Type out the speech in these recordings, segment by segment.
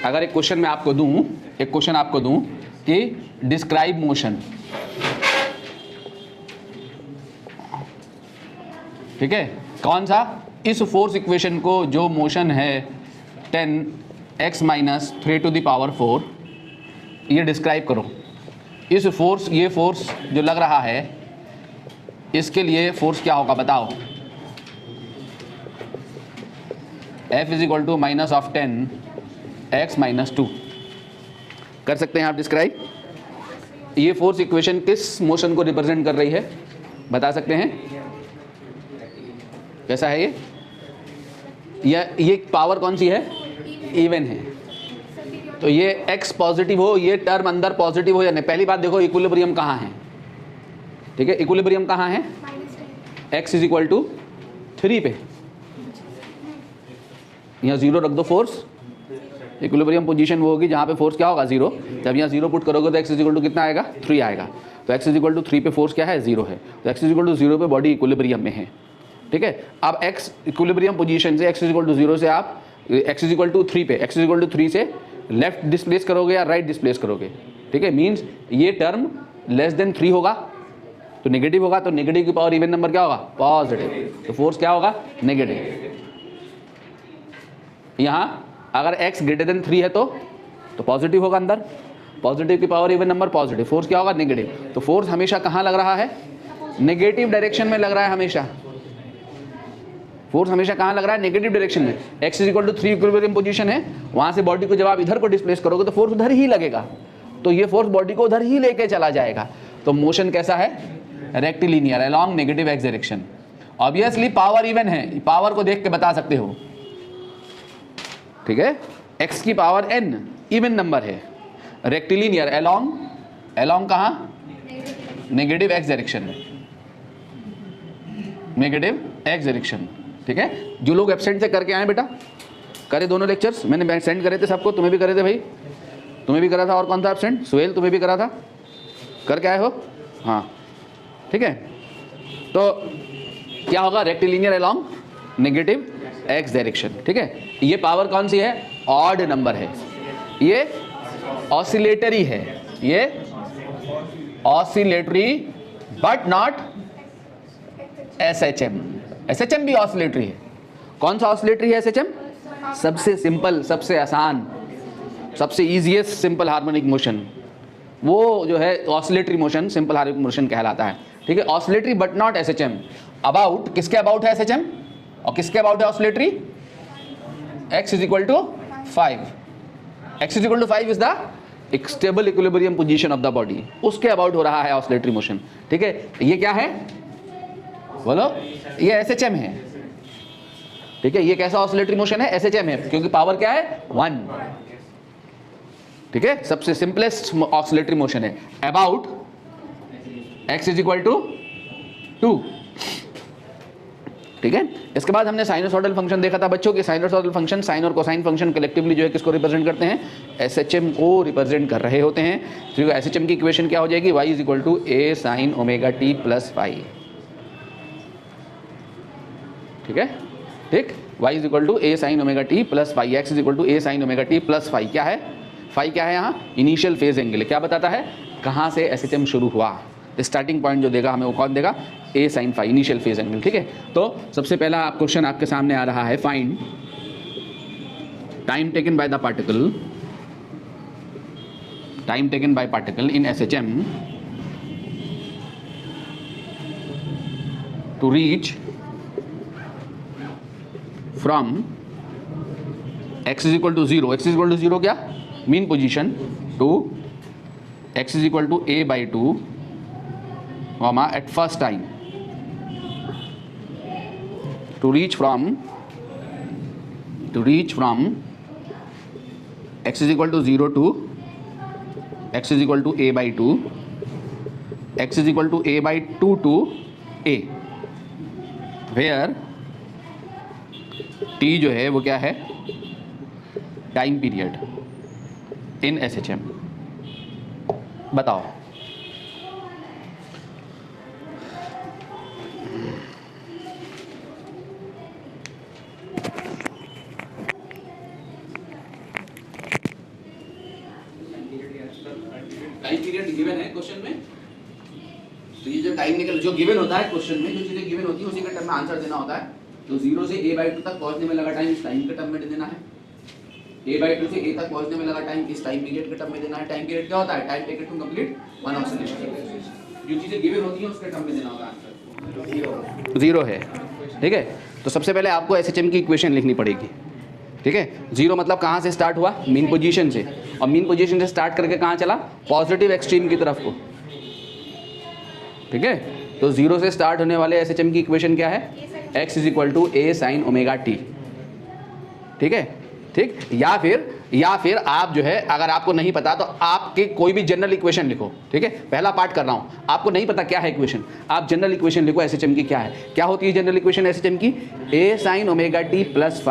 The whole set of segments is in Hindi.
अगर एक क्वेश्चन मैं आपको दूं, एक क्वेश्चन आपको दूं कि डिस्क्राइब मोशन, ठीक है, कौन सा, इस फोर्स इक्वेशन को जो मोशन है 10x minus 3 to the power 4, ये डिस्क्राइब करो। इस फोर्स, ये फोर्स जो लग रहा है, इसके लिए फोर्स क्या होगा बताओ। F is equal to minus of 10x minus 2, कर सकते हैं आप डिस्क्राइब। ये फोर्स इक्वेशन किस मोशन को रिप्रेजेंट कर रही है, बता सकते हैं, कैसा है ये पावर कौन सी है, इवन है। तो ये x पॉजिटिव हो, ये टर्म अंदर पॉजिटिव हो या नहीं। पहली बात देखो इक्विलिब्रियम कहाँ है, ठीक है, इक्विलिब्रियम कहाँ है, x इज इक्वल टू 3 पे, यहाँ 0 रख दो फोर्स। इक्विलिब्रियम पोजीशन वो होगी जहाँ पे फोर्स क्या होगा, 0। जब यहाँ 0 पुट करोगे तो x इज इक्वल टू कितना आएगा, 3 आएगा। तो x इज इक्वल टू 3 पे फोर्स क्या है, 0 है। तो x इज इक्वल टू 0 पे बॉडी इक्विलिब्रियम में है, ठीक है। अब x इक्विलिब्रियम पोजीशन से x इज इक्वल टू 0 से आप x इज इक्वल टू 3 पे, x इज इक्वल टू 3 से लेफ्ट डिस्प्लेस करोगे या राइट डिस्प्लेस करोगे, ठीक है। मीन्स ये टर्म लेस देन 3 होगा तो नेगेटिव होगा, तो नेगेटिव की पावर इवन नंबर क्या होगा, पॉजिटिव। तो फोर्स क्या होगा, नेगेटिव। यहाँ अगर x ग्रेटर देन 3 है तो पॉजिटिव होगा अंदर, पॉजिटिव की power even number positive, force क्या होगा, नेगेटिव। तो फोर्स हमेशा कहाँ लग रहा है, नेगेटिव डायरेक्शन में लग रहा है हमेशा। फोर्स हमेशा कहाँ लग रहा है, नेगेटिव डायरेक्शन में। x is equal to 3 equilibrium position है, वहाँ से बॉडी को जब आप इधर को डिस्प्लेस करोगे तो फोर्स उधर ही लगेगा, तो ये फोर्स बॉडी को उधर ही लेके चला जाएगा। तो मोशन कैसा है, rectilinear along negative x direction. Obviously power even है, पावर को देख के बता सकते हो, ठीक है। x की पावर n इवन नंबर है, रेक्टिलिनियर अलोंग कहाँ, नेगेटिव x डायरेक्शन में, नेगेटिव x डायरेक्शन, ठीक है। जो लोग एब्सेंट से करके आए बेटा, करे दोनों लेक्चर्स, मैंने सेंड करे थे सबको, तुम्हें भी करे थे भाई, तुम्हें भी करा था, और कौन था एब्सेंट, सुहेल तुम्हें भी करा था, करके आए हो, हाँ ठीक है। तो क्या होगा, rectilinear along negative x direction, ठीक है। ये पावर कौन सी है, ऑड नंबर है, ये ऑसिलेटरी है, ये oscillatory but not SHM। SHM भी ऑसिलेटरी है। कौन सा ऑसिलेटरी है SHM, सबसे सिंपल, सबसे आसान, सबसे इजीएस्ट सिंपल हार्मोनिक मोशन, वो जो है oscillatory motion simple harmonic motion कहलाता है, ठीक है। Oscillatory but not SHM। About, किसके अबाउट है SHM और किसके अबाउट है oscillatory, x is equal to 5, x is equal to 5 is the stable equilibrium position of the body, उसके अबाउट हो रहा है ऑसिलेटरी मोशन, ठीक है। ये क्या है बोलो, ये SHM है, ठीक है। ये कैसा ऑसिलेटरी मोशन है, SHM है, क्योंकि पावर क्या है 1, ठीक है। सबसे सिंपलेस्ट ऑसिलेटरी मोशन है। About x is equal to 2, ठीक है। इसके बाद हमने साइनोसॉइडल फंक्शन देखा था बच्चों के। साइनोसॉइडल फंक्शन, साइन और कोसाइन फंक्शन कलेक्टिवली जो है किसको रिप्रेजेंट करते हैं, SHM को रिप्रेजेंट कर रहे होते हैं। तो SHM की इक्वेशन क्या हो जाएगी, y is equal to a sine omega t plus phi, ठीक है, ठीक। y is equal to a sine omega t plus phi, x is equal to a sine omega t plus phi. क्या है, फाई क्या है यहाँ, इनिशियल फेज एंगल, क्या बताता है कहाँ से SHM शुरू हुआ, स्टार्टिंग पॉइंट जो देगा हमें वो कौन देगा, a sine phi, initial phase angle, ठीक है। तो सबसे पहला क्वेश्चन आपके सामने आ रहा है, find time taken by the particle, time taken by particle in SHM to reach from x is equal to 0, x is equal to 0 क्या, mean position, to x is equal to a by 2 at first time, to reach from x is equal to 0 to x is equal to a by 2, x is equal to a by 2 to a, where t जो है वो क्या है, टाइम पीरियड इन SHM। बताओ, पीरियड गिवन है क्वेश्चन में, तो ये जो टाइम निकल जो गिवन होता है क्वेश्चन में, जो चीजें गिवन होती है उसी के टर्म में आंसर देना होता है। तो 0 से a/2 तक पहुंचने में लगा टाइम इस टाइम के टर्म में देना है, a/2 से a तक पहुंचने में लगा टाइम इस टाइम पीरियड के टर्म में देना है। टाइम पीरियड क्या होता है? Time taken to complete one oscillation. जो चीजें गिवन होती हैं उसके टर्म में देना होगा आंसर। 0 है, ठीक है। तो सबसे पहले आपको एसएचएम की इक्वेशन लिखनी पड़ेगी, ठीक है। 0 मतलब कहाँ से स्टार्ट हुआ? मीन पोजीशन से, और मीन पोजीशन से स्टार्ट करके कहाँ चला? पॉजिटिव एक्सट्रीम की तरफ को, ठीक है। तो 0 से स्टार्ट होने वाले एसएचएम की इक्वेशन क्या है? x = a sin ωt, ठीक है, ठीक। या फिर आप जो है, अगर आपको नहीं पता तो आपके कोई भी जनरल इक्वेशन लिखो, ठीक है। पहला पार्ट कर रहा हूँ, आपको नहीं पता क्या है इक्वेशन, आप जनरल इक्वेशन लिखो एसएचएम की क्या है। क्या होती है जनरल इक्वेशन एसएचएम की? a sin ωt plus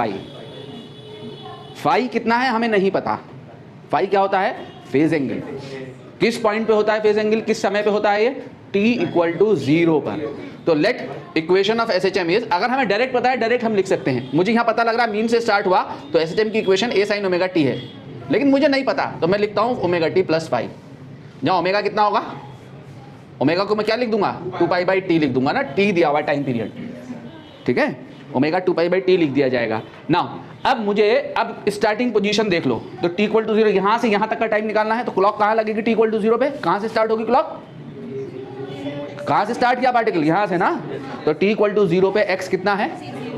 phi कितना है हमें नहीं पता। फाई क्या होता है? Phase angle. किस पॉइंट पे होता है फेज एंगल? किस समय पे होता है ये? t = 0 पर। तो let equation of SHM is, अगर हमें डायरेक्ट पता है डायरेक्ट हम लिख सकते हैं। मुझे यहाँ पता लग रहा है मीन से स्टार्ट हुआ, तो एसएचएम की इक्वेशन a sin ωt है, लेकिन मुझे नहीं पता तो मैं लिखता हूँ ωt प्लस फाई। जहाँ ओमेगा कितना होगा? ओमेगा को मैं क्या लिख दूंगा? 2π/t लिख दूंगा ना, t दिया हुआ टाइम पीरियड, ठीक है। ओमेगा 2π/t लिख दिया जाएगा। नाउ अब मुझे अब स्टार्टिंग पोजीशन देख लो, तो t = 0, यहाँ से यहाँ तक का टाइम निकालना है। तो क्लॉक कहाँ लगेगी? t = 0 पे। कहाँ से स्टार्ट होगी क्लॉक? कहाँ से स्टार्ट किया पार्टिकल? यहाँ से ना। तो t = 0 पे x कितना है?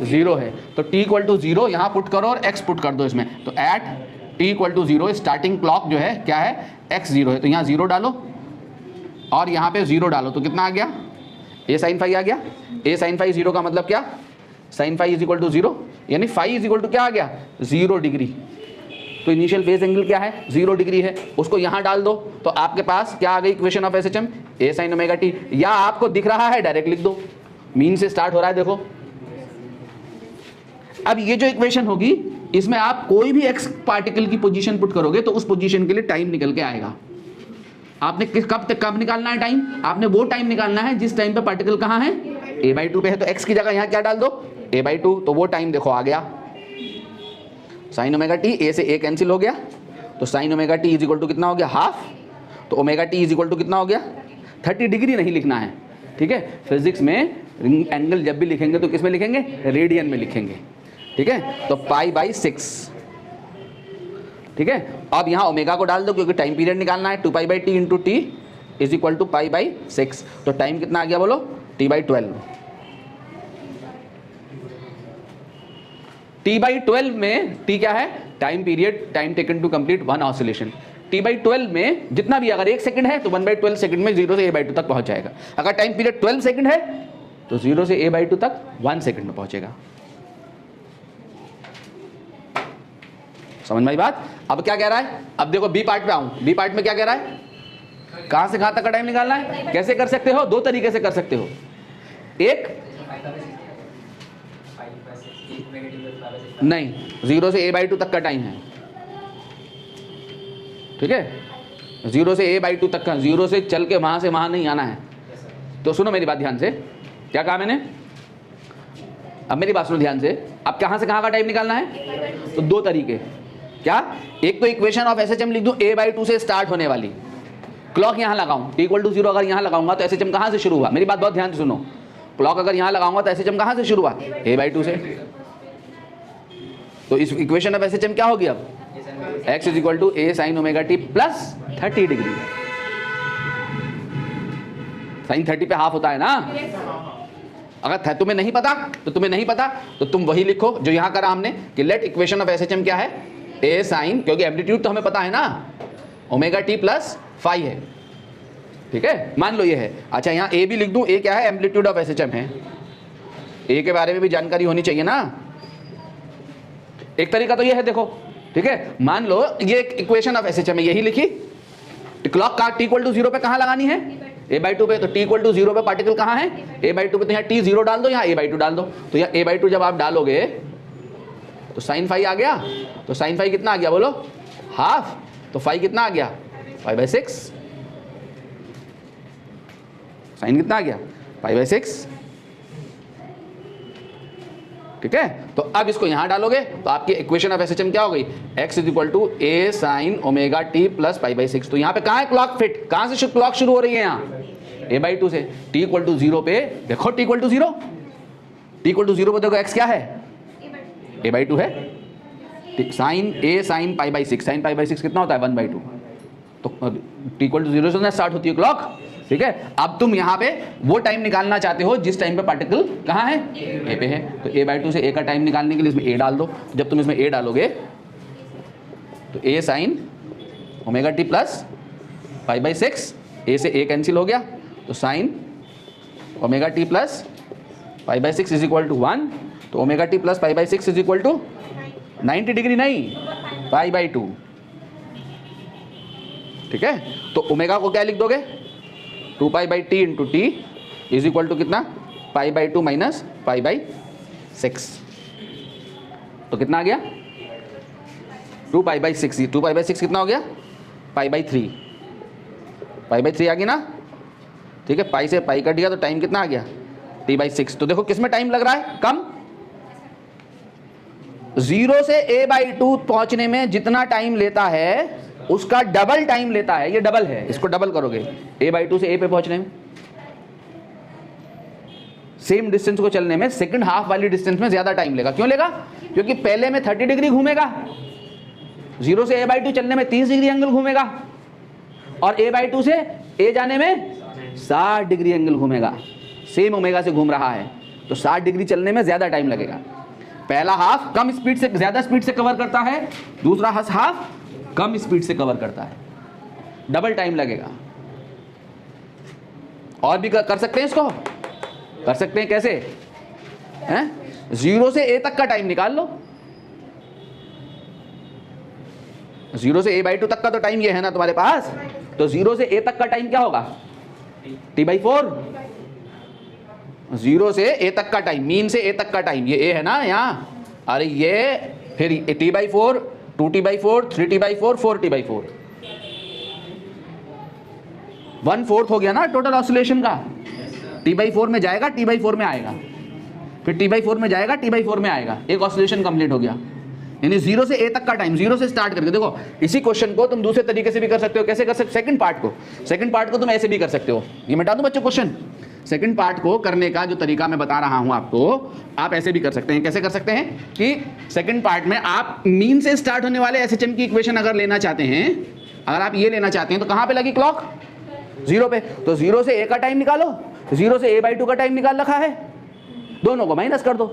0 है। तो t = 0 यहाँ पुट करो और x पुट कर दो इसमें। तो एट t = 0 स्टार्टिंग क्लॉक जो है क्या है? x 0 है। तो यहाँ 0 डालो और यहाँ पे 0 डालो, तो कितना आ गया? a sin phi आ गया। a sin phi 0 का मतलब क्या? sin phi = 0, यानी phi = क्या आ गया? 0 डिग्री। तो इनिशियल फेज एंगल क्या है? 0 डिग्री है। उसको यहाँ डाल दो तो आपके पास क्या आ गई equation of SHM? a sin ωt। या आपको दिख रहा है डायरेक्ट लिख दो, मीन से स्टार्ट हो रहा है, देखो। अब ये जो इक्वेशन होगी इसमें आप कोई भी x पार्टिकल की पोजीशन पुट करोगे तो उस पोजीशन के लिए टाइम निकल के आएगा। आपने कब निकालना है टाइम? आपने वो टाइम निकालना है जिस टाइम पे पार्टिकल कहाँ है? a/2 पे है। तो x की जगह यहाँ क्या डाल दो? a/2। तो वो टाइम देखो आ गया sin ωt। a से a कैंसिल हो गया, तो sin ωt = कितना हो गया? हाफ। तो ωt = कितना हो गया? 30 डिग्री नहीं लिखना है, ठीक है। फिजिक्स में एंगल जब भी लिखेंगे तो किस में लिखेंगे? रेडियन में लिखेंगे, ठीक है। तो π/6, ठीक है। अब यहाँ ओमेगा को डाल दो क्योंकि टाइम पीरियड निकालना है। 2π/t × t = π/6। तो टाइम कितना आ गया बोलो? t/12। t/12 में t क्या है? Time period, time taken to complete one oscillation. t/12 में जितना भी, अगर 1 सेकंड है तो 1/12 सेकंड में 0 से a/2 तक पहुंच जाएगा। अगर टाइम पीरियड 12 सेकंड है तो 0 से a/2 तक 1 सेकंड में पहुंचेगा। समझ में आई बात? अब क्या कह रहा है? अब देखो बी पार्ट पे आऊं। बी पार्ट में क्या कह रहा है? कहां से कहां तक का टाइम निकालना है? कैसे कर सकते हो? 2 तरीके से कर सकते हो। एक, नहीं, 0 से a/2 तक का टाइम है, ठीक है। 0 से a/2 तक का, 0 से चल के वहां से वहां नहीं आना है। तो सुनो मेरी बात ध्यान से, क्या कहा मैंने? अब मेरी बात सुनो ध्यान से। अब कहां से कहां का टाइम निकालना है? तो 2 तरीके। क्या? एक तो इक्वेशन ऑफ एसएचएम लिख दूं, a/2 से स्टार्ट होने वाली, क्लॉक यहां लगाऊं, t = 0 अगर यहां लगाऊंगा तो एसएचएम कहां से शुरू हुआ? मेरी बात बहुत ध्यान से सुनो। क्लॉक अगर यहां लगाऊंगा तो एसएचएम कहां से शुरू हुआ? a/2 से। तो इस इक्वेशन ऑफ एसएचएम क्या होगी अब? x = a sin ωt plus 30 degree. Sine 30 पे हाफ होता है ना। अगर तुम्हें नहीं पता तो तुम वही लिखो जो यहां करा हमने कि लेट इक्वेशन ऑफ एसएचएम क्या है? a sin, क्योंकि एम्पलीट्यूड तो हमें पता है ना, ωt प्लस फाई है, ठीक है। मान लो ये है। अच्छा यहाँ a भी लिख दूं। a क्या है? एम्पलीट्यूड ऑफ एसएचएम है। a के बारे में भी जानकारी होनी चाहिए ना। एक तरीका तो ये है, देखो, ठीक है। मान लो ये इक्वेशन ऑफ एसएचएम है, यही लिखी। क्लॉक का t = 0 पे कहाँ लगानी है? a/2 पे। तो t = 0 पे पार्टिकल कहाँ है? a/2 पे। तो यहाँ t 0 डाल दो, यहाँ a/2 डाल दो। तो यहाँ a/2 जब आप डालोगे तो sin phi आ गया। तो sin phi कितना आ गया बोलो? हाफ। तो phi कितना आ गया? π/6। साइन कितना आ गया? π/6। ठीक है। तो अब इसको यहां डालोगे तो आपकी इक्वेशन ऑफ एसएचएम क्या हो गई, x is equal to a sin omega t plus pi by 6। तो यहाँ पे कहाँ है क्लॉक फिट, कहाँ से क्लॉक शुरू हो रही है, यहाँ a/2 से। t इक्वल टू 0 पे देखो, t equal to 0, t equal to 0 पे देखो x क्या है, a/2 है। Sine a sine pi by 6, sine pi by 6 कितना होता है 1/2। तो t इक्वल टू 0 से स्टार्ट होती है क्लॉक, ठीक है। अब तुम यहाँ पे वो टाइम निकालना चाहते हो जिस टाइम पे पार्टिकल कहाँ है, a पे है। तो a/2 से a का टाइम निकालने के लिए इसमें a डाल दो। जब तुम इसमें a डालोगे तो a sine omega t plus pi by 6, a से a कैंसिल हो गया, तो sine omega t plus pi by 6 is equal to 1। तो omega t plus pi by 6 is equal to 90 degree नहीं, पाई बाई 2, ठीक है। तो ओमेगा को क्या लिख दोगे, 2 pi by t into t is equal to कितना, pi by 2 minus pi by 6। तो कितना आ गया 2 पाई बाई 6, 2 पाई बाई 6 कितना हो गया, पाई बाई 3, पाई बाई 3 आ गई ना, ठीक है। पाई से पाई कट गया तो टाइम कितना आ गया t/6। तो देखो किसमें टाइम लग रहा है कम, 0 से a/2 पहुंचने में जितना टाइम लेता है उसका डबल टाइम लेता है, ये डबल है, इसको डबल करोगे a/2 से a पे पहुंचने में। सेम डिस्टेंस को चलने में सेकंड हाफ वाली डिस्टेंस में ज्यादा टाइम लेगा। क्यों लेगा, क्योंकि पहले में 30 डिग्री घूमेगा, 0 से a/2 चलने में 30 डिग्री एंगल घूमेगा, और a/2 से a जाने में 60 डिग्री एंगल घूमेगा। सेम ओमेगा से घूम रहा है तो 60 डिग्री चलने में ज्यादा टाइम लगेगा। पहला हाफ कम स्पीड से ज्यादा स्पीड से कवर करता है, दूसरा हाफ कम स्पीड से कवर करता है, डबल टाइम लगेगा। और भी कर सकते हैं, इसको कर सकते हैं कैसे हैं, 0 से a तक का टाइम निकाल लो। 0 से a/2 तक का तो टाइम ये है ना तुम्हारे पास, तो 0 से a तक का टाइम क्या होगा t/4। 0 से a तक का टाइम, मीन से a तक का टाइम, ये a है ना यहाँ, अरे ये फिर t/4, 2t/4, 3t/4, 4t/4, 1/4 हो गया ना टोटल ऑसिलेशन का। t/4 में जाएगा, t/4 में आएगा, फिर t/4 में जाएगा, t/4 में आएगा, एक ऑसिलेशन कंप्लीट हो गया। यानी 0 से a तक का टाइम, 0 से स्टार्ट करके देखो। इसी क्वेश्चन को तुम दूसरे तरीके से भी कर सकते हो। कैसे कर सकते, सेकंड पार्ट को तुम ऐसे भी कर सकते हो। ये मिटा दूं बच्चों क्वेश्चन, सेकंड पार्ट को करने का जो तरीका मैं बता रहा हूं आपको, आप ऐसे भी कर सकते हैं। कैसे कर सकते हैं कि सेकंड पार्ट में आप मीन से स्टार्ट होने वाले एसएचएम की इक्वेशन अगर लेना चाहते हैं, अगर आप ये लेना चाहते हैं तो कहां पे लगी क्लॉक, 0 पे। तो 0 से a का टाइम निकालो, 0 से a/2 का टाइम निकाल रखा है, दोनों को माइनस कर दो।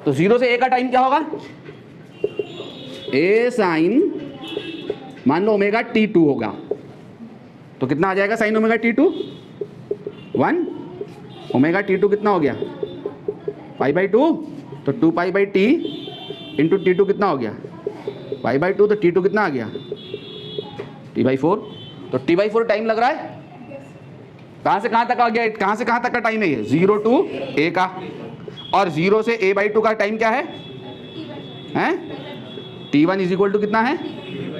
तो 0 से a का टाइम क्या होगा, a साइन मान लो ओमेगा t2 होगा, तो कितना आ जाएगा sine omega t2, 1। Omega t2 कितना हो गया, पाई/2, तो 2 पाई/t इंटू t2 कितना हो गया, पाई/2, तो t2 कितना आ गया t/4। तो t/4 टाइम लग रहा है, कहां से कहां तक आ गया, कहां से कहां तक का टाइम है ये, 0 to a का। और 0 से a/2 का टाइम क्या है, t1 इज इक्वल टू कितना है,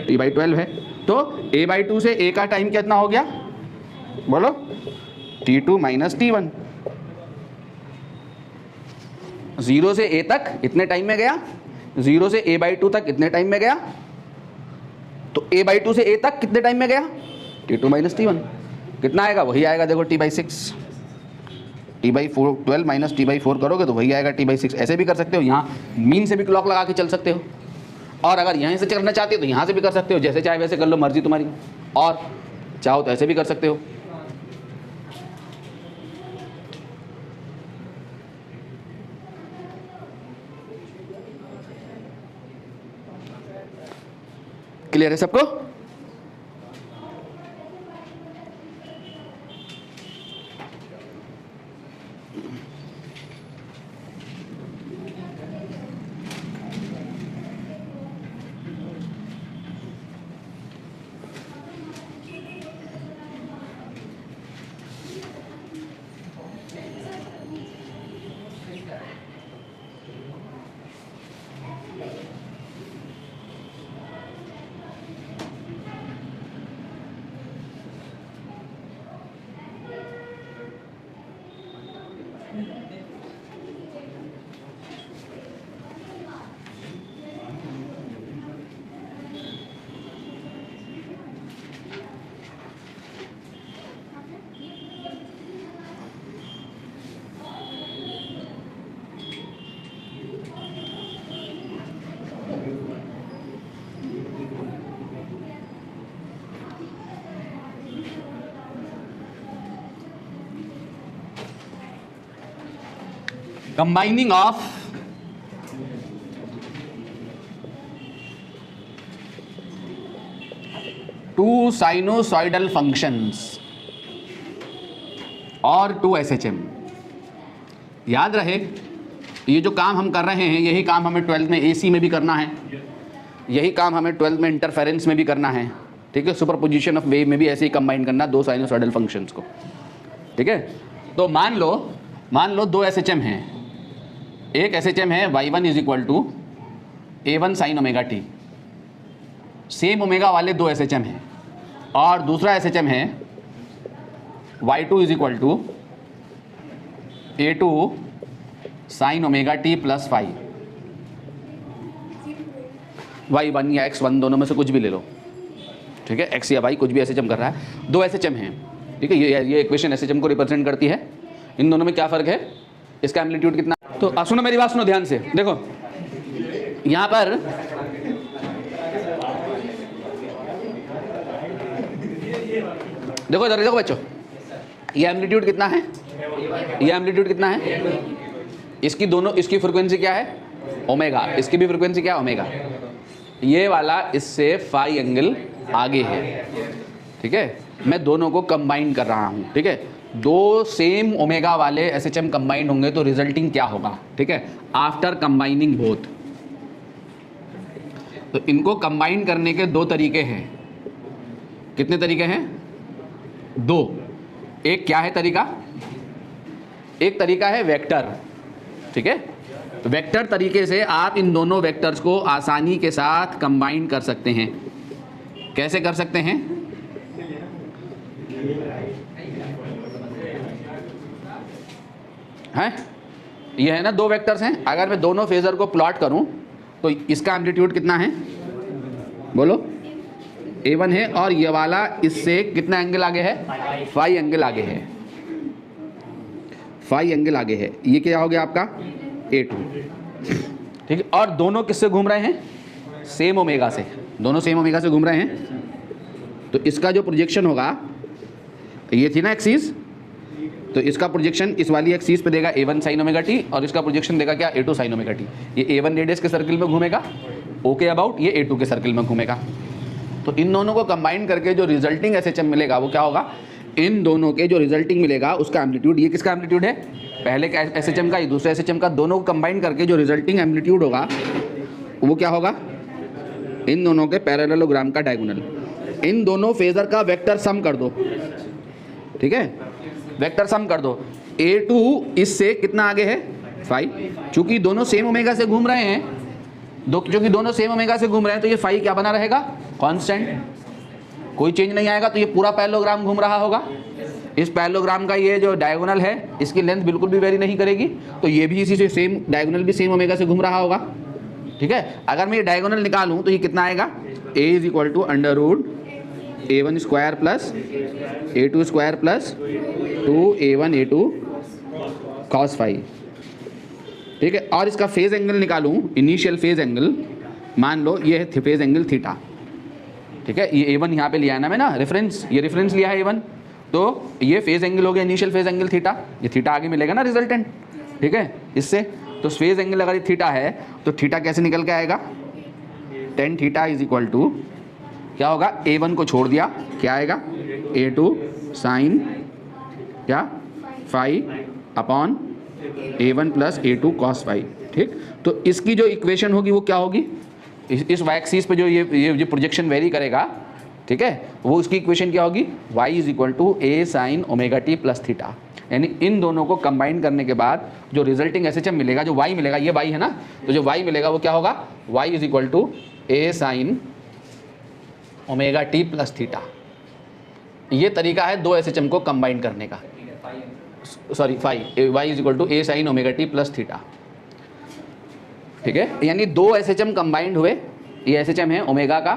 t/12 है। तो a/2 से a का टाइम कितना हो गया, बोलो, t2 माइनस t1। 0 से a तक इतने टाइम में गया, 0 से a/2 तक इतने टाइम में गया, तो a/2 से a तक कितने टाइम में गया, t2 माइनस t1। कितना आएगा, वही आएगा, देखो t/6, t/12 माइनस t/4 करोगे तो वही आएगा t/6। ऐसे भी कर सकते हो, यहाँ मीन से भी क्लॉक लगा के चल सकते हो, और अगर यहीं से करना चाहते हो तो यहाँ से भी कर सकते हो, जैसे चाहे वैसे कर लो, मर्जी तुम्हारी। और चाहो तो ऐसे भी कर सकते हो। क्लियर है सबको? Combining of two sinusoidal functions और टू एसएचएम। याद रहे ये जो काम हम कर रहे हैं यही काम हमें 12th में एसी में भी करना है, यही काम हमें 12th में इंटरफेरेंस में भी करना है, ठीक है। सुपरपोजिशन ऑफ वेव में भी ऐसे ही कंबाइन करना दो साइनोसॉइडल फंक्शंस को, ठीक है। तो मान लो दो एसएचएम हैं, एक एसएचएम है y1 is equal to a1 sine omega T, same omega वाले दो एसएचएम हैं, और दूसरा एसएचएम है y2 is equal to a2 sine omega T plus five, y1 या x1 दोनों में से कुछ भी ले लो, ठीक है। x या y कुछ भी एसएचएम कर रहा है, दो एसएचएम हैं, ठीक है। ये इक्वेशन एसएचएम को रिप्रेजेंट करती है। इन दोनों में क्या फ़र्क है, इसका एम्पलीट्यूड कितना। तो सुनो मेरी बात सुनो ध्यान से, देखो यहाँ पर देखो इधर देखो बच्चों, ये एम्पलीट्यूड कितना है, ये एम्पलीट्यूड कितना है, इसकी फ्रीक्वेंसी क्या है ओमेगा, इसकी भी फ्रीक्वेंसी क्या है ओमेगा। ये वाला इससे फाई एंगल आगे है, ठीक है। मैं दोनों को कंबाइन कर रहा हूँ, ठीक है। दो सेम ओमेगा वाले एसएचएम कंबाइंड होंगे तो रिजल्टिंग क्या होगा, ठीक है। आफ्टर कंबाइनिंग बोथ, तो इनको कंबाइन करने के दो तरीके हैं। कितने तरीके हैं, दो। एक क्या है तरीका, एक तरीका है वेक्टर, ठीक है। वेक्टर तरीके से आप इन दोनों वेक्टर्स को आसानी के साथ कंबाइन कर सकते हैं। कैसे कर सकते हैं, हैं ये है ना दो वेक्टर्स हैं, अगर मैं दोनों फेजर को प्लॉट करूं तो इसका एम्पलीट्यूड कितना है बोलो, a1 है, और ये वाला इससे कितना एंगल आगे है, फाई एंगल आगे है, फाई एंगल आगे है। ये क्या हो गया आपका a2, ठीक है। और दोनों किससे घूम रहे हैं, सेम ओमेगा से, दोनों सेम ओमेगा से घूम रहे हैं। तो इसका जो प्रोजेक्शन होगा, ये थी ना एक्सिस, तो इसका प्रोजेक्शन इस वाली एक्सिस पे देगा a1 साइन ओमेगा टी, और इसका प्रोजेक्शन देगा क्या a2 साइन ओमेगा टी। ये a1 रेडियस के सर्किल में घूमेगा ओके अबाउट, ये a2 के सर्किल में घूमेगा। तो इन दोनों को कंबाइन करके जो रिजल्टिंग एसएचएम मिलेगा वो क्या होगा, इन दोनों के जो रिजल्टिंग मिलेगा उसका एम्पलीट्यूड, ये किसका एम्पलीट्यूड है, पहले का एसएचएम का, ये दूसरे एसएचएम का, दोनों को कंबाइन करके जो रिजल्टिंग एम्पलीट्यूड होगा वो क्या होगा, इन दोनों के पैरेललोग्राम का डायगोनल। इन दोनों फेजर का वेक्टर सम कर दो, ठीक है, वेक्टर सम कर दो। a2 इससे कितना आगे है, फाई, चूंकि दोनों सेम ओमेगा से घूम रहे हैं, क्योंकि दोनों सेम ओमेगा से घूम रहे हैं तो ये फाई क्या बना रहेगा, कांस्टेंट, कोई चेंज नहीं आएगा। तो ये पूरा पैरेललोग्राम घूम रहा होगा, इस पैरेललोग्राम का ये जो डायगोनल है इसकी लेंथ बिल्कुल भी वेरी नहीं करेगी, तो ये भी इसी से सेम, डायगोनल भी सेम ओमेगा से घूम रहा होगा, ठीक है। अगर मैं ये डायगोनल निकालूं तो ये कितना आएगा, a is equal to under root a1 square plus a2 square plus 2a1 a2 cos phi, ठीक है। और इसका फेज एंगल निकालूं, इनिशियल फेज एंगल, मान लो ये है फेज एंगल थीटा, ठीक है। ये a1 यहाँ पे लिया है ना मैं ना रेफरेंस, ये रेफरेंस लिया है a1, तो ये फेज एंगल हो गया इनिशियल फेज एंगल थीटा, ये थीटा आगे मिलेगा ना रिजल्टेंट, ठीक है, इससे। तो फेज एंगल अगर ये थीटा है तो थीटा कैसे निकल के आएगा, tan theta is equal to क्या होगा, a1 को छोड़ दिया, क्या आएगा a2 साइन क्या phi upon a1 plus a2 cos phi, ठीक। तो इसकी जो इक्वेशन होगी वो क्या होगी, इस y एक्सिस पे जो ये प्रोजेक्शन वेरी करेगा, ठीक है, वो उसकी इक्वेशन क्या होगी, y is equal to a sine omega T plus theta. यानी इन दोनों को कंबाइन करने के बाद जो रिजल्टिंग एसएचएम मिलेगा, जो y मिलेगा, ये y है ना, तो जो y मिलेगा वो क्या होगा, y is equal to a sine omega T plus theta. ये तरीका है दो एसएचएम को कंबाइन करने का, sorry phi, y is equal to a sine omega T plus theta, ठीक है। यानी दो एसएचएम कंबाइंड हुए, ये एसएचएम है ओमेगा का,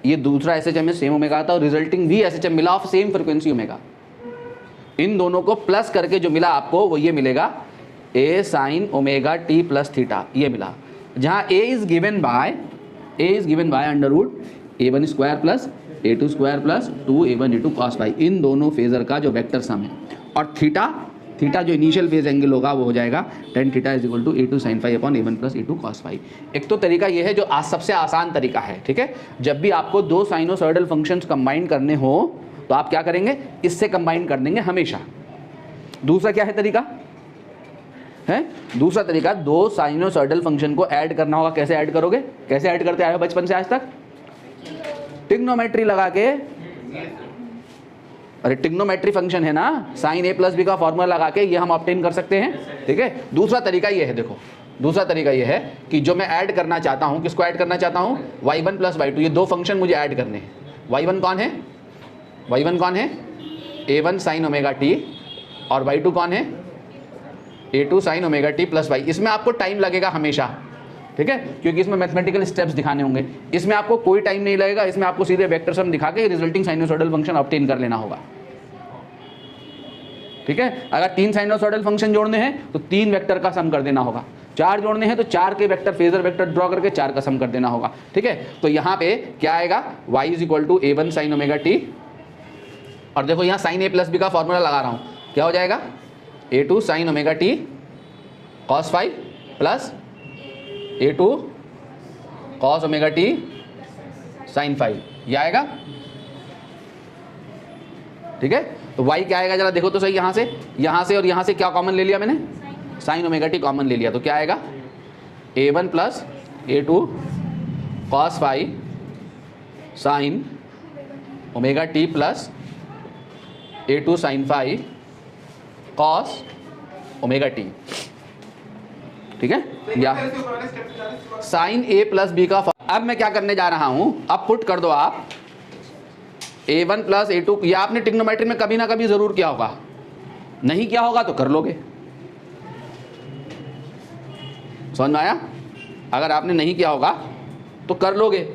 ये दूसरा एसएचएम है सेम ओमेगा था, और रिजल्टिंग भी एसएचएम मिला ऑफ सेम फ्रीक्वेंसी ओमेगा। इन दोनों को प्लस करके जो मिला आपको वो ये मिलेगा a sine omega T plus theta, ये मिला, जहाँ a is given by under root a1 square plus a2 square plus 2a1 a2 cos phi, इन दोनों फेजर का जो वेक्टर सम है, और थीटा थीटा जो इनिशियल फेज एंगल होगा वो हो जाएगा tan theta is equal to a2 sin phi upon a1 plus a2 cos phi। एक तो तरीका ये है जो सबसे आसान तरीका है, ठीक है। जब भी आपको दो साइनोसॉइडल फंक्शंस कंबाइन करने हो तो आप क्या करेंगे, इससे कंबाइन कर देंगे हमेशा। दूसरा क्या है तरीका है, दूसरा तरीका दो साइनोसॉइडल फंक्शन को ऐड करना होगा। कैसे ऐड करोगे, कैसे ऐड करते आए हो बचपन से आज तक, ट्रिग्नोमेट्री लगा के। अरे ट्रिग्नोमेट्री फंक्शन है ना, साइन a प्लस बी का फॉर्मूला लगा के ये हम ऑब्टेन कर सकते हैं, ठीक है। दूसरा तरीका ये है, देखो दूसरा तरीका ये है कि जो मैं ऐड करना चाहता हूँ, किसको ऐड करना चाहता हूँ, y1 प्लस y2, ये दो फंक्शन मुझे ऐड करने हैं। y1 कौन है, y1 कौन है, a1 साइन ओमेगा टी, और y2 कौन है, a2 sine omega T plus y। इसमें आपको टाइम लगेगा हमेशा, ठीक है, क्योंकि इसमें मैथमेटिकल स्टेप्स दिखाने होंगे। इसमें आपको कोई टाइम नहीं लगेगा, इसमें आपको सीधे वेक्टर सम दिखा के रिजल्टिंग साइनोसॉइडल फंक्शन ऑब्टेन कर लेना होगा, ठीक है। अगर 3 साइनोसॉइडल फंक्शन जोड़ने हैं तो 3 वेक्टर का सम कर देना होगा, 4 जोड़ने हैं तो 4 के वेक्टर फेजर वेक्टर ड्रॉ करके 4 का सम कर देना होगा, ठीक है। तो यहाँ पे क्या आएगा, y is equal to a1 sine omega T, और देखो यहाँ साइन a प्लस बी का फॉर्मूला लगा रहा हूँ, क्या हो जाएगा, a2 sine omega T cos phi plus a2 cos omega T sine phi, ये आएगा, ठीक है। तो y क्या आएगा जरा देखो तो सही, यहाँ से और यहाँ से क्या कॉमन ले लिया मैंने, साइन ओमेगा टी कॉमन ले लिया, तो क्या आएगा, a1 plus a2 cos phi sine omega T plus a2 sine phi cos omega t, ठीक है। या साइन a प्लस बी का, अब मैं क्या करने जा रहा हूं, अब पुट कर दो आप a1 प्लस a2, ये आपने ट्रिग्नोमेट्री में कभी ना कभी जरूर किया होगा, नहीं किया होगा तो कर लोगे, समझ में आया। अगर आपने नहीं किया होगा तो कर लोगे,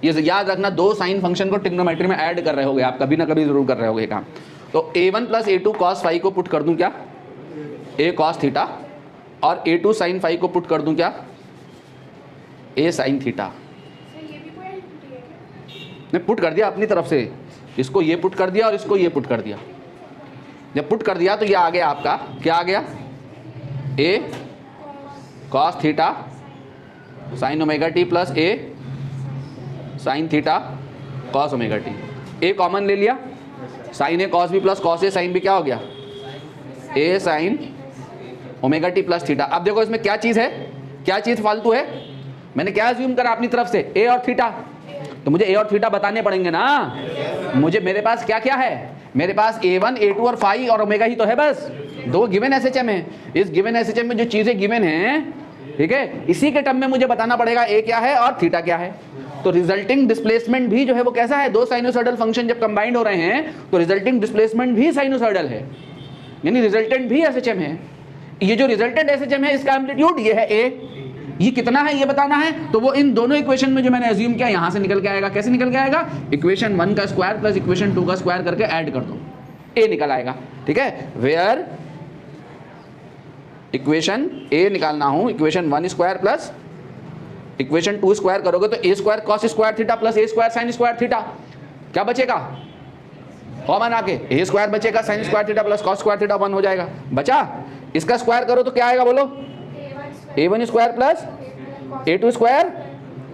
ये याद रखना, दो साइन फंक्शन को ट्रिग्नोमेट्री में ऐड कर रहे होगे आप, कभी ना कभी जरूर कर रहे होगे काम। तो a1 plus a2 cos phi को पुट कर दूं क्या, a कॉस थीटा, और a2 साइन फाई को पुट कर दूं क्या, a साइन थीटा। मैं पुट कर दिया अपनी तरफ से, इसको ये पुट कर दिया और इसको ये पुट कर दिया। जब पुट कर दिया तो ये आ गया आपका, क्या आ गया, a cos theta sine omega T plus a sine theta cos omega t. a common ले लिया, sine a cos B plus cos a sine B क्या हो गया, a sine omega T plus theta. अब देखो इसमें क्या चीज़ है, क्या चीज़ फालतू है, मैंने क्या अज्यूम करा अपनी तरफ से, a और थीटा, तो मुझे a और थीटा बताने पड़ेंगे ना। मुझे, मेरे पास क्या क्या है, मेरे पास a1 a2 और फाई और ओमेगा ही तो है, बस दो गिवन एसएचएम है। इस गिवन एसएचएम में जो चीज़ें गिवन हैं, ठीक है, इसी के टर्म में मुझे बताना पड़ेगा a क्या है और थीटा क्या है। तो रिजल्टिंग डिस्प्लेसमेंट भी जो है वो कैसा है, दो साइनोसॉइडल फंक्शन जब कंबाइंड हो रहे हैं तो रिजल्टिंग डिस्प्लेसमेंट भी साइनोसॉइडल है, यानी रिजल्टेंट भी एसएचएम है। ये जो रिजल्टेंट एसएचएम है इसका एम्पलीट्यूड ये है a, ये कितना है ये बताना है, तो वो इन दोनों इक्वेशन में जो मैंने अज्यूम किया यहां से निकल के आएगा। कैसे निकल के आएगा, इक्वेशन 1 का स्क्वायर प्लस इक्वेशन 2 का स्क्वायर करके ऐड कर दो, a निकल आएगा, ठीक है। वेयर इक्वेशन a निकालना हूं, equation 1 square plus equation 2 square करोगे तो a square cos square theta plus a square sine square theta, क्या बचेगा, कॉमन आके a स्क्वायर बचेगा, sine square theta plus cos square theta 1 हो जाएगा, बचा। इसका स्क्वायर करो तो क्या आएगा बोलो, a1 square plus a2 square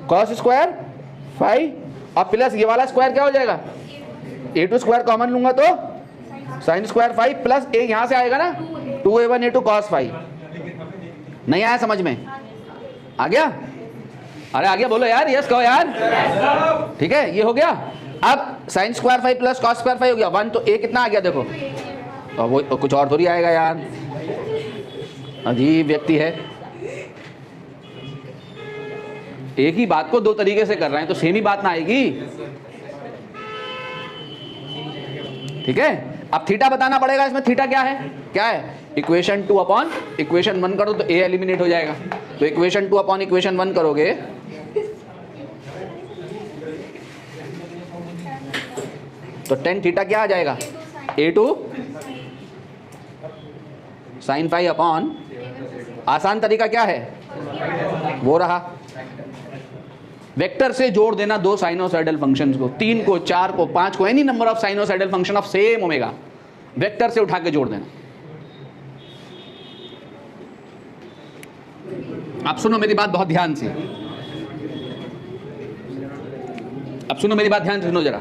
cos square phi, और प्लस ये वाला स्क्वायर क्या हो जाएगा, a2 स्क्वायर कॉमन लूंगा तो sine square phi plus a यहां से आएगा ना 2a1 a2 कॉस फाई। नहीं आया समझ में, आ गया, अरे आ गया बोलो यार, यस कहो यार, ठीक है, ये हो गया। अब sine square phi plus cos square phi हो गया 1, तो a कितना आ गया देखो, तो वो कुछ और थोड़ी आएगा यार, अजीब व्यक्ति है। एक ही बात को दो तरीके से कर रहे हैं तो सेम ही बात ना आएगी, ठीक है। अब थीटा बताना पड़ेगा, इसमें थीटा क्या है, क्या है, इक्वेशन 2 अपॉन इक्वेशन 1 करो तो a एलिमिनेट हो जाएगा, तो इक्वेशन 2 अपॉन इक्वेशन 1 करोगे तो tan थीटा क्या आ जाएगा, a2 साइन फाई अपॉन, आसान तरीका क्या है, वो रहा, वेक्टर से जोड़ देना दो साइनोसॉइडल फंक्शंस को, 3 को 4 को 5 को, any number of sinusoidal function of same omega, vector से उठा के जोड़ देना, अब सुनो मेरी बात बहुत ध्यान से, अब सुनो मेरी बात ध्यान से सुनो जरा।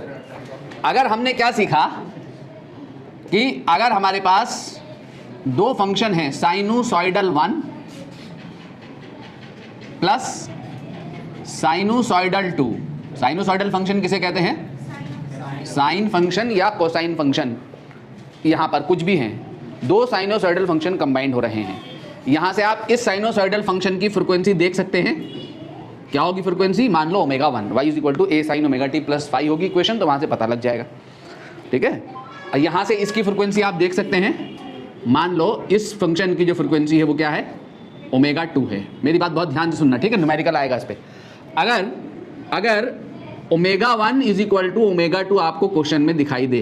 अगर हमने क्या सीखा कि अगर हमारे पास दो फंक्शन हैं, साइनूसॉइडल 1 प्लस साइनूसॉइडल 2। साइनूसॉइडल फंक्शन किसे कहते हैं? साइन फंक्शन या कोसाइन फंक्शन। यहां पर कुछ भी हैं, दो साइनोसॉइडल फंक्शन कंबाइंड हो रहे हैं। यहां से आप इस साइनोसॉइडल फंक्शन की फ्रीक्वेंसी देख सकते हैं। क्या होगी फ्रीक्वेंसी? मान लो omega 1, y is equal to a sine omega t plus phi होगी इक्वेशन, तो वहां से पता लग जाएगा। ठीक है, यहां से इसकी फ्रीक्वेंसी आप देख सकते हैं। मान लो इस फंक्शन की जो फ्रीक्वेंसी है वो क्या है? ओमेगा 2 है। मेरी बात बहुत ध्यान से सुनना, ठीक है, न्यूमेरिकल आएगा इस पे। अगर omega 1 is equal to omega 2 आपको क्वेश्चन में दिखाई दे,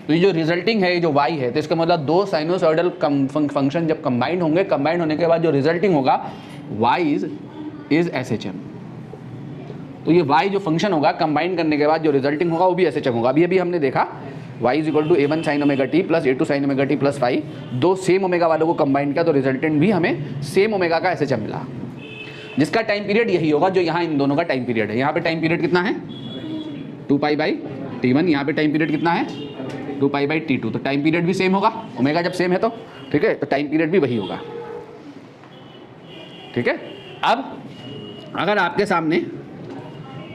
तो ये जो रिजल्टिंग है, ये जो y है, तो इसका मतलब दो साइनोसॉइडल फंक्शन जब कंबाइंड होंगे, कंबाइंड होने के बाद जो रिजल्टिंग होगा y इज SHM। तो ये y जो फंक्शन होगा कंबाइंड करने के बाद जो रिजल्टिंग होगा वो भी SHM होगा। अभी हमने देखा y is equal to a1 sine omega t plus a2 sine omega t plus phi, दो सेम ओमेगा वालों को कंबाइंड किया तो रिजल्टेंट भी हमें सेम ओमेगा का SHM मिला, जिसका टाइम पीरियड यही होगा जो यहाँ इन दोनों का टाइम पीरियड है। यहाँ पे टाइम पीरियड कितना है? 2π/t1। यहाँ पे टाइम पीरियड कितना है? 2π/t2। तो टाइम पीरियड भी सेम होगा, ओमेगा जब सेम है तो, ठीक है, तो टाइम पीरियड भी वही होगा। ठीक है, अब अगर आपके सामने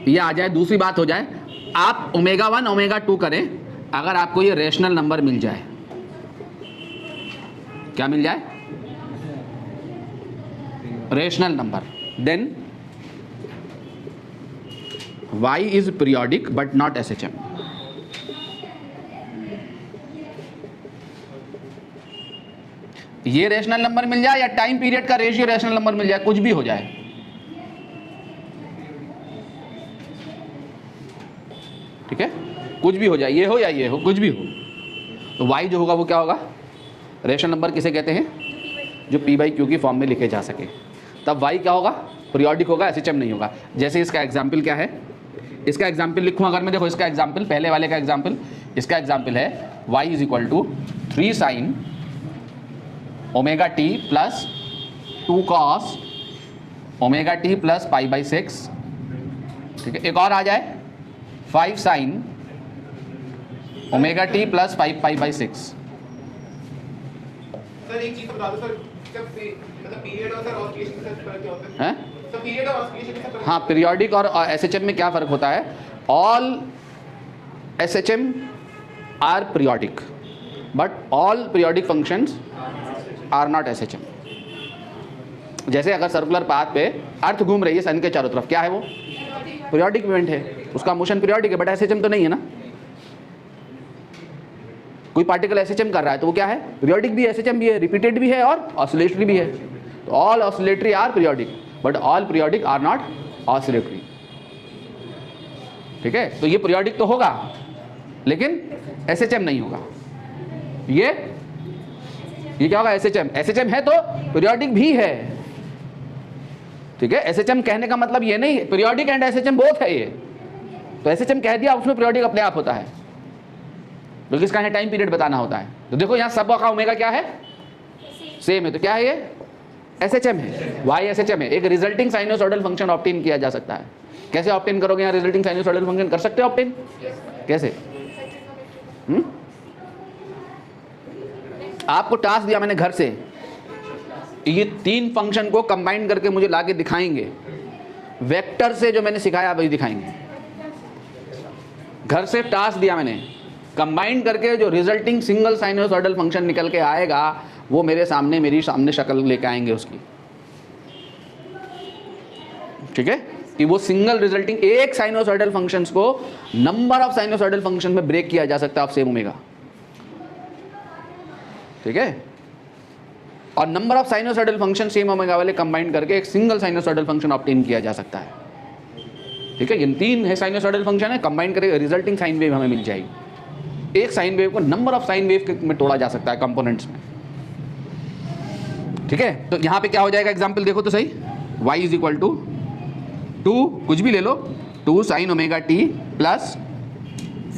ये आ जाए, दूसरी बात हो जाए, आप ओमेगा 1 ओमेगा 2 करें, अगर आपको ये रेशनल नंबर मिल जाए, क्या मिल जाए? Rational number, then y is periodic but not SHM। ये रेशनल नंबर मिल जाए या टाइम पीरियड का रेशियो रेशनल नंबर मिल जाए, कुछ भी हो जाए, ठीक है, कुछ भी हो जाए, ये हो या ये हो, कुछ भी हो, तो y जो होगा वो क्या होगा? रेशनल नंबर किसे कहते हैं? जो p/q की फॉर्म में लिखे जा सके। तब y क्या होगा? पीरियोडिक होगा, SHM नहीं होगा। जैसे इसका एग्जाम्पल क्या है, इसका एग्जाम्पल लिखूँ अगर मैं, देखो इसका एग्जाम्पल, पहले वाले का एग्जाम्पल, इसका एग्जाम्पल है y is equal to 3 sine omega t plus 2 cos omega t plus π/6। ठीक है, एक और आ जाए 5 sine omega t plus π/6। Sir एक चीज बता दो सर, मतलब पीरियड और सर ऑसिलेशन का फर्क क्या होता है? सर पीरियड और ऑसिलेशन का फर्क? हाँ, पीरियोडिक और SHM में क्या फ़र्क होता है? All SHM are periodic but all periodic functions are not SHM। जैसे अगर सर्कुलर पाथ पे अर्थ घूम रही है सन के चारों तरफ, क्या है वो? पीरियोडिक इवेंट है, उसका मोशन पीरियोडिक है, बट SHM तो नहीं है ना। कोई पार्टिकल SHM कर रहा है तो वो क्या है? पीरियोडिक भी है, SHM भी है, रिपीटेड भी है और ऑसिलेटरी भी है। तो all oscillatory are periodic but all periodic are not oscillatory. ठीक है, तो ये पीरियोडिक तो होगा लेकिन SHM नहीं होगा। ये क्या होगा? SHM है तो पीरियोडिक भी है। ठीक है, SHM कहने का मतलब ये नहीं, पीरियोडिक एंड SHM बोथ है ये, तो SHM कह दिया उसमें पीरियोडिक अपने आप होता है, बल्कि इसका है टाइम पीरियड बताना होता है। तो देखो यहाँ सब का ओमेगा क्या है? सेम है, तो क्या है ये? SHM है, y SHM है। एक रिजल्टिंग साइनोसॉइडल फंक्शन ऑब्टेन किया जा सकता है। कैसे ऑब्टेन करोगे? यहाँ रिजल्टिंग साइनोसॉइडल फंक्शन कर सकते हो ऑब्टेन, कैसे? आपको टास्क दिया मैंने घर से, ये 3 फंक्शन को कंबाइन करके मुझे लाके दिखाएंगे, वेक्टर से जो मैंने सिखाया वही दिखाएंगे। घर से टास्क दिया मैंने, कंबाइन करके जो रिजल्टिंग सिंगल साइनोसॉइडल फंक्शन निकल के आएगा वो मेरी सामने शक्ल लेके आएंगे उसकी। ठीक है, कि वो सिंगल रिजल्टिंग एक साइनोसॉइडल फंक्शंस को नंबर ऑफ साइनोसॉइडल फंक्शन में ब्रेक किया जा सकता है ऑफ सेम ओमेगा। ठीक है, और number of sinusoidal function same omega वाले कंबाइन करके एक सिंगल साइनोसॉइडल फंक्शन ऑब्टेन किया जा सकता है। ठीक है, इन 3 है साइनोसॉइडल फंक्शन है, कंबाइन करके रिजल्टिंग साइन वेव हमें मिल जाएगी। एक साइन वेव को नंबर ऑफ साइन वेव में तोड़ा जा सकता है कंपोनेंट्स में। ठीक है, तो यहाँ पे क्या हो जाएगा? एग्जाम्पल देखो तो सही, y इज इक्वल टू 2 कुछ भी ले लो, 2 sine omega T plus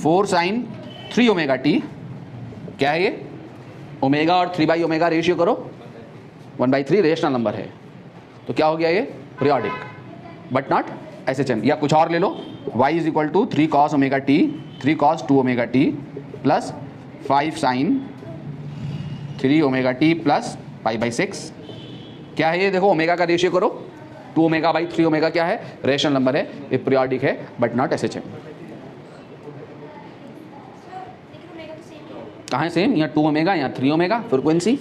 4 sine 3 omega t. क्या है ये? ओमेगा और 3 बाई ओमेगा रेशियो करो, 1/3 रेशनल नंबर है। तो तो क्या हो गया ये? Periodic but not SHM। या कुछ और ले लो, y is equal to 3 cos omega t 3 cos 2 omega T plus 5 sin 3 omega T plus π/6। क्या है ये? देखो ओमेगा का रेशियो करो, 2 ओमेगा बाई 3 ओमेगा क्या है? रेशनल नंबर है, ये पीरियोडिक है बट नॉट SHM। कहाँ है सेम? यहाँ 2 ओमेगा, यहाँ 3 ओमेगा। फ्रिक्वेंसी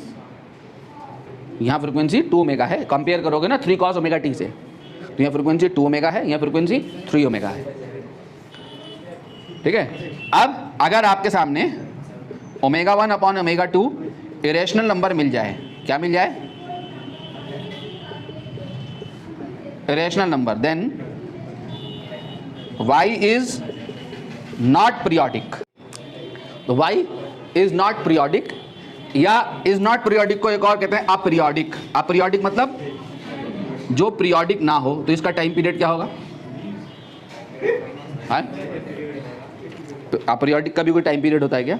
यहाँ फ्रिक्वेंसी 2 ओमेगा है, कंपेयर करोगे ना 3 cos ओमेगा टी से, तो यहाँ फ्रिक्वेंसी 2 ओमेगा है, यहाँ फ्रिक्वेंसी 3 ओमेगा है। ठीक है। अब अगर आपके सामने omega 1 upon omega 2 irrational number मिल जाए, क्या मिल जाए? Irrational number, then y is not periodic. तो y इज नॉट पीरियोडिक, या इज नॉट पीरियोडिक को एक और कहते हैं अपीरियोडिक। अपीरियोडिक मतलब जो पीरियोडिक ना हो, तो इसका टाइम पीरियड क्या होगा? हाँ, तो अपीरियोडिक का भी कोई टाइम पीरियड होता है क्या?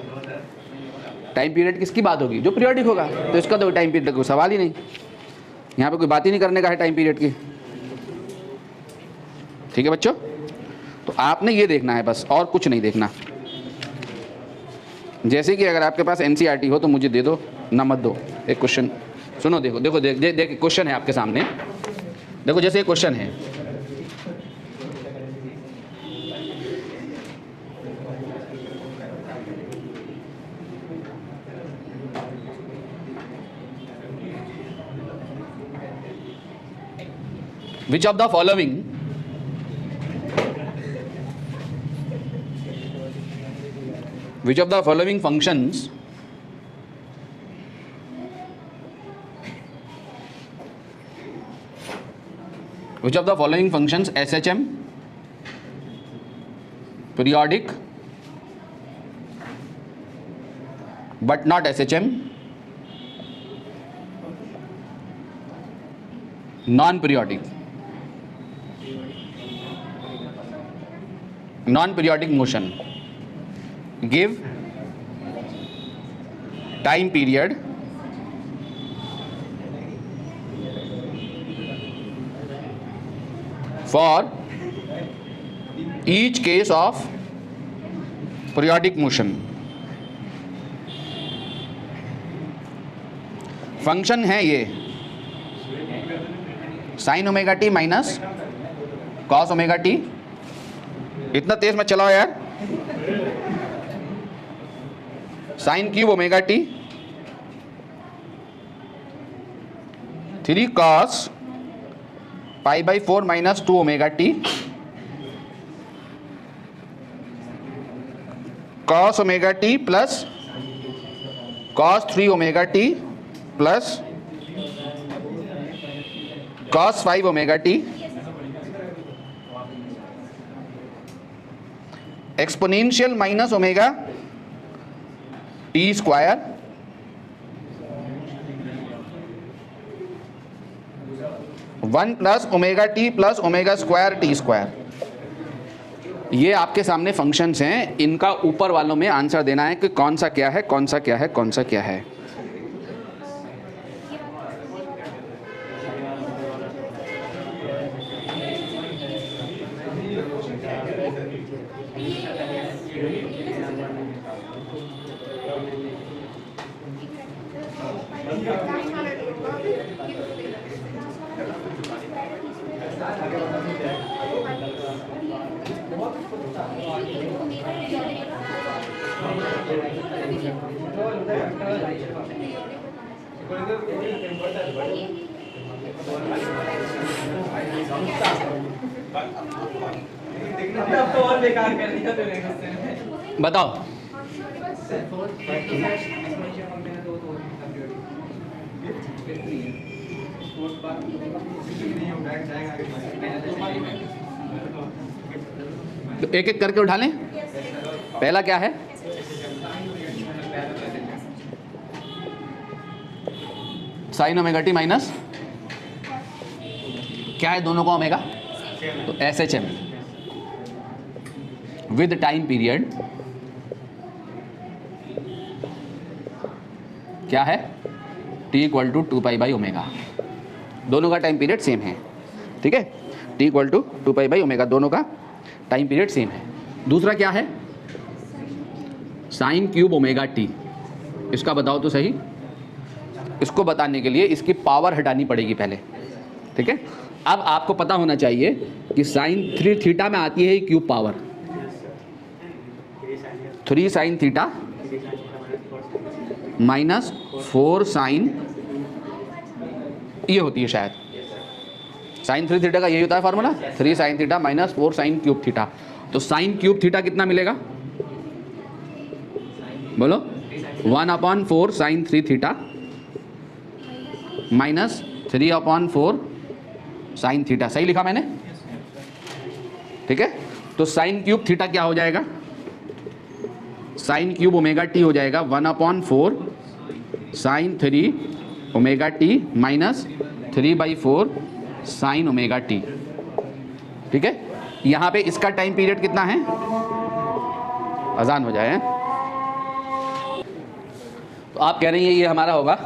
टाइम पीरियड किसकी बात होगी? जो पीरियोडिक होगा, तो इसका तो टाइम पीरियड का कोई सवाल ही नहीं, यहाँ पे कोई बात ही नहीं करने का है टाइम पीरियड की। ठीक है बच्चों, तो आपने ये देखना है बस, और कुछ नहीं देखना। जैसे कि अगर आपके पास NCERT हो तो मुझे दे दो ना, मत दो। एक क्वेश्चन सुनो, देखो देखो देख क्वेश्चन है आपके सामने। देखो जैसे एक क्वेश्चन है, which of the following functions SHM, periodic but not SHM, non-periodic motion, give time period for each case of periodic motion। Function है ये sine omega t minus cos omega t. इतना तेज मत चलाओ यार। Sine cube omega t 3 cos π/4 minus 2 omega t cos omega T plus cos 3 omega T plus cos 5 omega t exponential minus omega t square one plus omega T plus omega square t square. ये आपके सामने फंक्शंस हैं, इनका ऊपर वालों में आंसर देना है कि कौन सा क्या है, कौन सा क्या है, कौन सा क्या है। बताओ तो एक एक करके उठा लें। पहला क्या है? साइन ओमेगा टी माइनस क्या है दोनों का ओमेगा, तो SHM विद टाइम पीरियड क्या है? T = 2 pi by omega. दोनों का टाइम पीरियड सेम है, ठीक है। t equal to 2 pi by omega, दोनों का टाइम पीरियड सेम है। दूसरा क्या है, साइन क्यूब ओमेगा टी, इसका बताओ तो सही। इसको बताने के लिए इसकी पावर हटानी पड़ेगी पहले, ठीक है। अब आपको पता होना चाहिए कि साइन 3 थीटा में आती है cube power, 3 sine theta minus 4 sine, ये होती है शायद साइन 3 थीटा का यही होता है formula, 3 sine theta minus 4 sine cube theta. तो साइन क्यूब थीटा कितना मिलेगा, बोलो 1/4 sine 3 theta minus 3/4 sine theta, सही लिखा मैंने, ठीक है। तो साइन क्यूब थीटा क्या हो जाएगा, साइन क्यूब ओमेगा टी हो जाएगा 1/4 sine 3 omega t minus 3/4 sine omega t, ठीक है। यहाँ पे इसका टाइम पीरियड कितना है, अजान हो जाए। तो आप कह रही हैं ये हमारा होगा,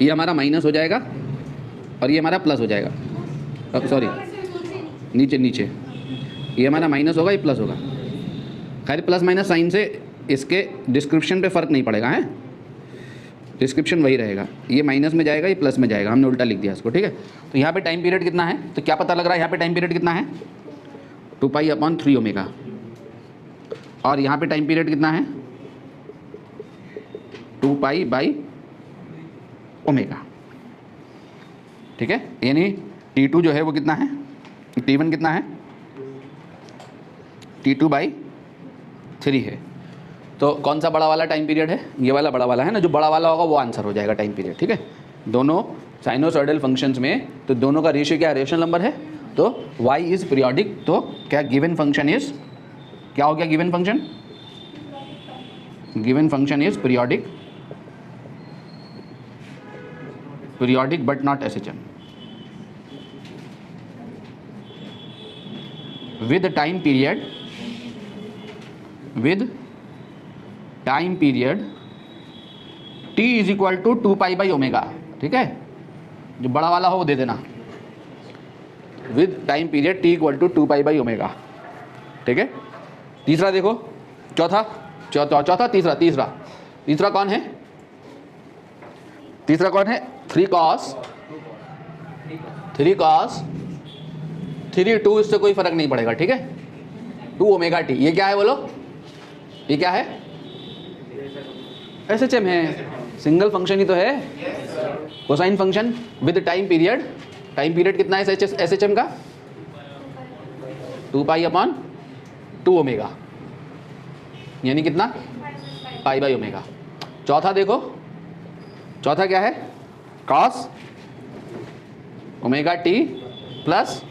ये हमारा माइनस हो जाएगा और ये हमारा प्लस हो जाएगा, अब सॉरी नीचे नीचे, ये हमारा माइनस होगा, ये प्लस होगा। खैर प्लस माइनस साइन से इसके डिस्क्रिप्शन पे फ़र्क नहीं पड़ेगा, है डिस्क्रिप्शन वही रहेगा, ये माइनस में जाएगा, ये प्लस में जाएगा, हमने उल्टा लिख दिया इसको, ठीक है। तो यहाँ पे टाइम पीरियड कितना है, तो क्या पता लग रहा है यहाँ पे टाइम पीरियड कितना है, 2 पाई/3 ओमेगा, और यहाँ पे टाइम पीरियड कितना है 2 पाई बाई ओमेगा, ठीक है। यानी T2 जो है वो कितना है, T1 कितना है, T2/3 है। तो कौन सा बड़ा वाला टाइम पीरियड है, ये वाला बड़ा वाला है ना, जो बड़ा वाला होगा वो आंसर हो जाएगा टाइम पीरियड, ठीक है। दोनों साइनोसॉइडल फंक्शंस में तो दोनों का रेशियो क्या है, रेशनल नंबर है, तो y इज़ पीरियोडिक, तो क्या गिवन फंक्शन इज, क्या हो गया given function, given function is periodic, periodic but not SHM, with time period, with time period t is equal to 2 pi by omega, ठीक है। जो बड़ा वाला हो वो दे देना, with time period t equal to 2 pi by omega, ठीक है। तीसरा देखो, चौथा तीसरा कौन है, तीसरा कौन है, 3 cos 3 2, इससे कोई फर्क नहीं पड़ेगा, ठीक है। 2 ओमेगा टी, ये क्या है बोलो, ये क्या है, SHM है, सिंगल फंक्शन ही तो है, cosine function with time period, time period कितना है SHM का 2 पाई/2 ओमेगा, यानी कितना पाई बाई ओमेगा। चौथा देखो, चौथा क्या है, cos omega T plus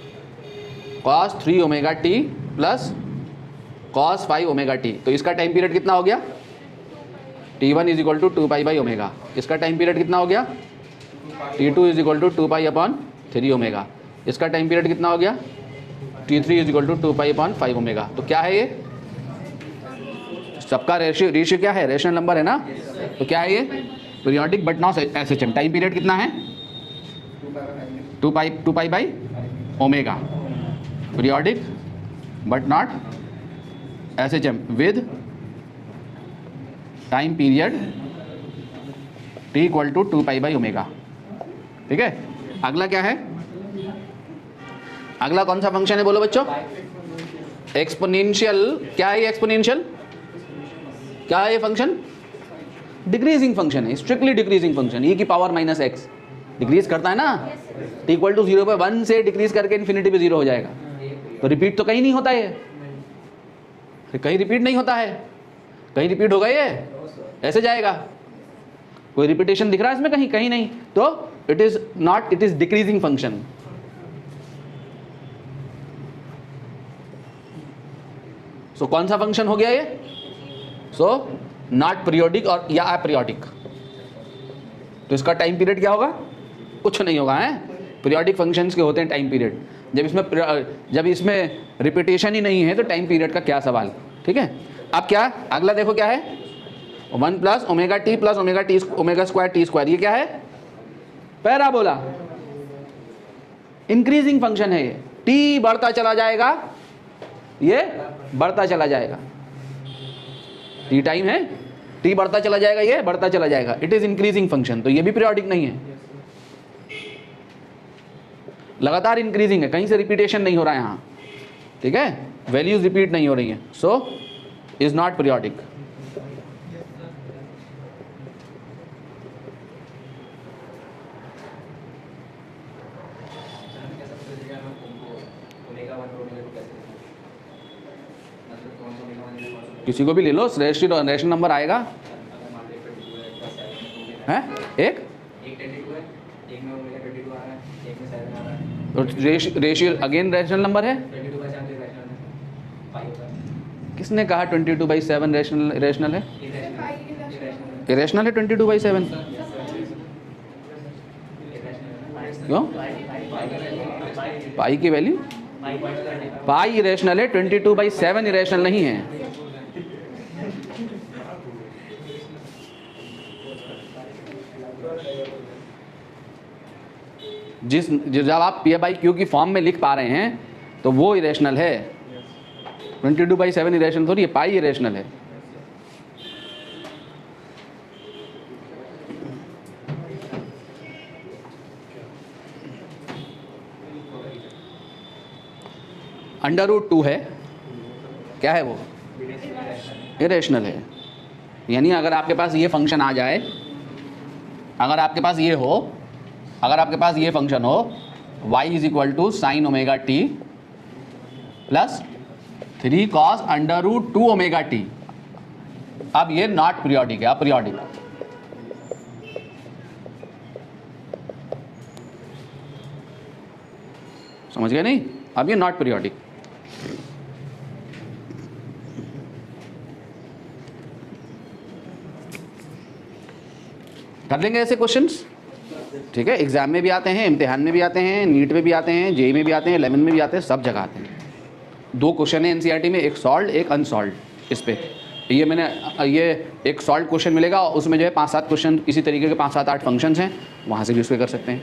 cos 3 omega T plus cos 5 omega t. तो इसका टाइम पीरियड कितना हो गया, T1 is equal to 2 pi by omega. इसका टाइम पीरियड कितना हो गया, T2 is equal to 2 pi omega. इसका टाइम पीरियड कितना हो गया, T3 is equal to 2 pi omega. तो क्या है ये, सबका रेशियो क्या है, रेशनल नंबर है ना, तो क्या है ये periodic but not SHM। Time period कितना है 2 pi by omega, periodic but not SHM with time period t equal to 2 pi by omega, ठीक है। अगला क्या है, अगला कौन सा फंक्शन है बोलो बच्चों, एक्सपोनेंशियल। क्या है ये एक्सपोनेंशियल, क्या है ये फंक्शन, डिक्रीजिंग फंक्शन है, स्ट्रिक्टली डिक्रीजिंग फंक्शन, e की पावर माइनस x डिक्रीज करता है ना, t इक्वल टू 0 पे 1 से डिक्रीज करके इन्फिनिटी पे 0 हो जाएगा। तो रिपीट तो कहीं नहीं होता है, कहीं रिपीट नहीं होता है, कहीं रिपीट होगा ये ऐसे जाएगा, कोई रिपीटेशन दिख रहा है इसमें, कहीं कहीं नहीं, तो it is not, it is decreasing function. So कौन सा फंक्शन हो गया ये, सो नॉट पीरियोडिक और या अपीरियोडिक। तो इसका टाइम पीरियड क्या होगा, कुछ नहीं होगा, है पीरियोडिक फंक्शंस के होते हैं टाइम पीरियड। जब इसमें रिपीटेशन ही नहीं है तो टाइम पीरियड का क्या सवाल, ठीक है। अब क्या अगला देखो क्या है, 1 plus omega t square t square, ये क्या है पैराबोला, इंक्रीजिंग फंक्शन है ये, टी बढ़ता चला जाएगा, ये बढ़ता चला जाएगा, टी टाइम है, टी बढ़ता चला जाएगा, ये बढ़ता चला जाएगा, इट इज इंक्रीजिंग फंक्शन। तो ये भी पीरियोडिक नहीं है, लगातार इंक्रीजिंग है, कहीं से रिपीटेशन नहीं हो रहा है यहाँ, ठीक है, वैल्यूज रिपीट नहीं हो रही हैं, सो इज नॉट पीरियोडिक। किसी को भी ले लो, रेशनल नंबर आएगा है, एक रेशियो अगेन रेशनल नंबर है। किसने कहा 22/7 रेशनल है? इरेशनल है 22/7? क्यों? पाई की वैल्यू, पाई इरेशनल है, 22/7 इरेशनल नहीं है। जब आप P/Q की फॉर्म में लिख पा रहे हैं तो वो इरेशनल है, 22/7 इरेशनल थोड़ी, ये पाई इरेशनल है। √2 है, क्या है वो? इरेशनल है। यानी अगर आपके पास ये फंक्शन आ जाए, अगर आपके पास ये हो, अगर आपके पास ये फंक्शन हो y = sin ωt plus 3 cos √2 ωt, अब ये नॉट पीरियोडिक है, अपीरियोडिक। समझ गए नहीं? अब ये नॉट पीरियोडिक। कर लेंगे ऐसे क्वेश्चंस, ठीक है, एग्जाम में भी आते हैं, इम्तिहान में भी आते हैं, नीट में भी आते हैं, जेई में भी आते हैं, 11 में भी आते हैं, सब जगह आते हैं। 2 क्वेश्चन है एनसीईआरटी में, एक सॉल्व एक अनसॉल्व। इस पे ये मैंने ये एक सॉल्व क्वेश्चन मिलेगा, उसमें जो है 5-7 क्वेश्चन इसी तरीके के 5-7-8 फंक्शंस हैं, वहाँ से भी उस पर कर सकते हैं।